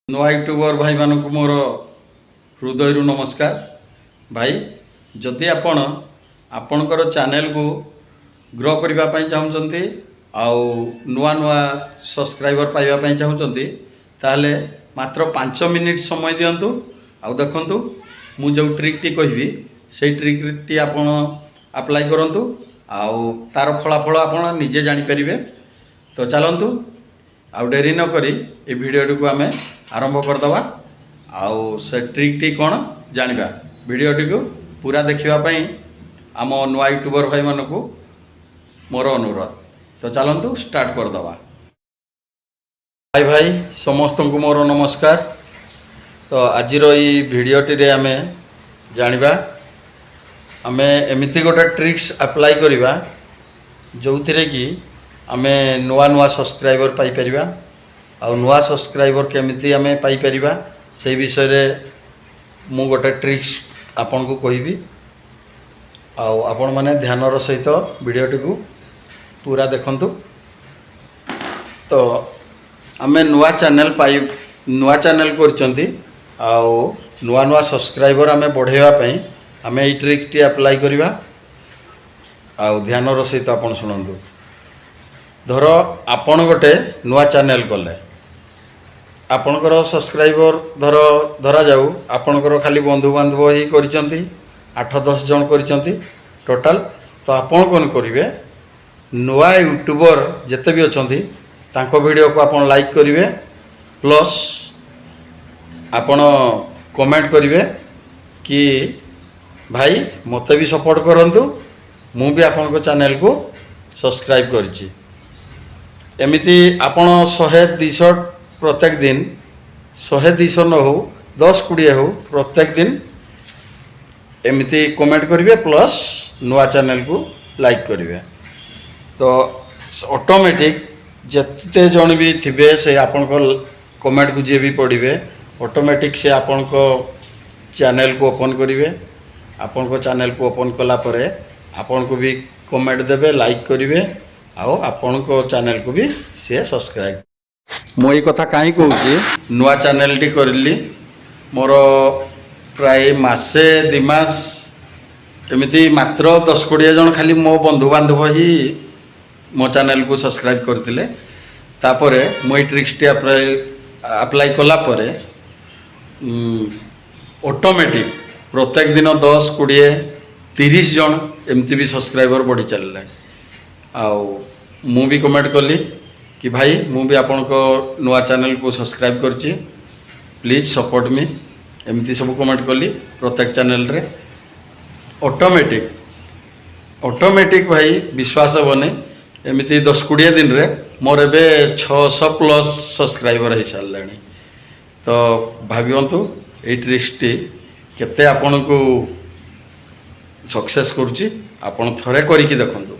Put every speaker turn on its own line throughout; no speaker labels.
नुआ यूट्यूबर भाई मानक मोर हृदय नमस्कार भाई जदि आपणकर चैनल को ग्रो करने चाहते आउ नुआ नुआ सब्सक्राइबर पाइबा चाहते ताहले मात्र 5 मिनिट समय दिंतु आउ देखंतु मु जो ट्रिक टी कहबी से ट्रिक टी आपण अप्लाई करंतु आउ तार फलाफल आपण निजे जानि परिबे। तो चलंतु आउ डेरी न करी ए वीडियो को आमे आरंभ करदवा आउ से ट्रिक टी कौन जानिबा वीडियोटी को पूरा देखिबा पई आम नुआ यूट्यूबर भाई मानकु मोर अनुरोध। तो चलंतु स्टार्ट करदवा। भाई भाई समस्त को मोर नमस्कार। तो आज भिडियोटी रे आमे जानिबा आमे एमिति गोटे ट्रिक्स अप्लाई करिबा जो थिरे कि आमे नुआ नुआ सब्सक्राइबर पाई परिबा आउ नुआ सब्सक्राइबर केमिति आमे पाई परिबा से विषय रे मु गोटे ट्रिक्स आपन को कहबी आउ आपण माने ध्यानर सहित वीडियोटी को पूरा देखंतु। तो आमे नुआ चैनल करचंती आउ नुआ नुआ सब्सक्राइबर आमे बढ़ेवा पई आमे ई ट्रिक टी अप्लाई करिबा आउ ध्यानर सहित आपण सुनंतु। धर आपण गोटे नुआ चैनल कले आपणकर सब्सक्राइबर धरा जाऊ आपणकर खाली बंधु बांधव ही करिसंती 8-10 जन करिसंती टोटाल। तो आपण कोन करिवे नुआ यूट्यूबर जते भी अछंती तांको वीडियो को आपण लाइक करिवे प्लस आपण कमेंट करिवे कि भाई मते भी सपोर्ट करंतु मु भी आपणको चैनल को सब्सक्राइब करिछि। एमिति आपण 100-200 प्रत्येक दिन 100-200 न हो 10-20 हो प्रत्येक दिन एमिति कमेंट करिवे प्लस नुआ चैनल को लाइक करिवे। तो ऑटोमेटिक जते जन भी थिबे से आपण को कमेंट को जे भी पढ़िबे ऑटोमेटिक से आपण को चैनल को ओपन करिवे। आपण को चैनल को ओपन कला परे आपण को भी कमेंट देबे लाइक करिवे आउ आपण को चैनल को भी से सब्सक्राइब। मो ये कथा कहीं कहूँ नुआ चैनल टी करली मोर प्राय मासे 2 मास एमती मात्र 10-20 जन खाली मो बंधु बांधव ही मो चैनल को सब्सक्राइब करते तापरे मो ट्रिक्स टी अप्लाई कला परे ऑटोमेटिक प्रत्येक दिन 10-20-30 जन एमती भी सब्सक्राइबर बढ़ी चलला आउ मु भी कमेंट कली कि भाई मु भी आपन को नुआ चैनल को सब्सक्राइब करची प्लीज सपोर्ट मी एमती सब कमेंट कली प्रत्येक चैनल रे ऑटोमेटिक भाई विश्वास बने एमती 10-20 दिन रे मोर एबे 600 प्लस सब्सक्राइबर हो सारे। तो भावतु ये ट्रिक्स टी केते आपन को सक्सेस करुची आपन थरे करिकी देखंतु।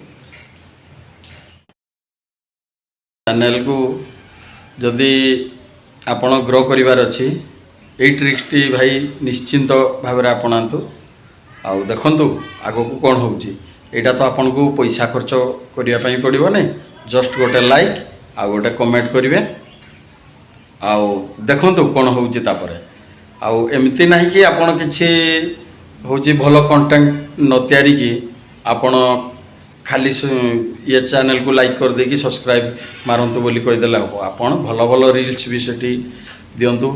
चैनल को जदि आपण ग्रो करिवार अछि ए ट्रिक्स टी भाई निश्चिंत भाव में अपनातु आउ देखंतु आगो को कोन होउची। एटा तो आपन को पैसा खर्च करिया पई पड़िबो नै जस्ट गोटे लाइक आ गोटे कमेंट करिवे आउ देखंतु कोन होउची तापरे आउ एमती नाही कि आपण किछि होउची भलो कंटेंट न तयारी की आपण खाली ये चैनल को लाइक कर देकी सब्सक्राइब मारंतु बोली कहि देला हो आपण भलो भलो रील्स भी सेठी दियंतु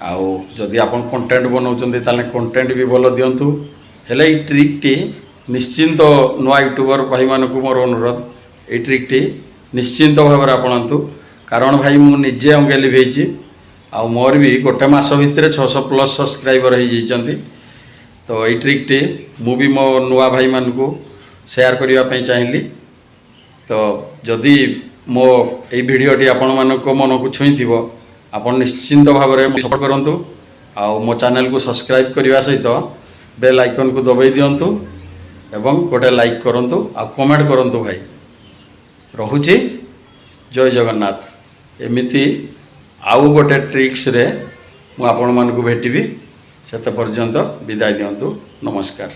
आउ जदि आपण कंटेंट बनाउचंती ताले कंटेंट भी भलो दियंतु। हेले ई ट्रिक टी निश्चिंत नुआ यूट्यूबर भाई मानकु मोर अनुरोध ए ट्रिक टी निश्चिंत भाव में अपनातु कारण भाई मु निजे अंगेली भेची आउ मोर भी गोटे मास भितर 600 प्लस सब्सक्राइबर हो जाइचंती। तो ये ट्रिक टी मु भी मो नुआ भाई मानकु शेयर करने चाहिए। तो जदि मो ये भिडियोटी आपण मानक मन को छुई थी आपन निश्चिंत भाव में सपोर्ट करंतु आउ मो चैनल को सब्सक्राइब करने सहित बेल आइकन को दबाई दिंतु एवं गोटे लाइक करंतु आ कमेंट करंतु। भाई रहुची जय जगन्नाथ। एमिति आउ गोटे ट्रिक्स रे मु आपण मानक भेटिबी सेते पर्यंत विदाय दिंतु। नमस्कार।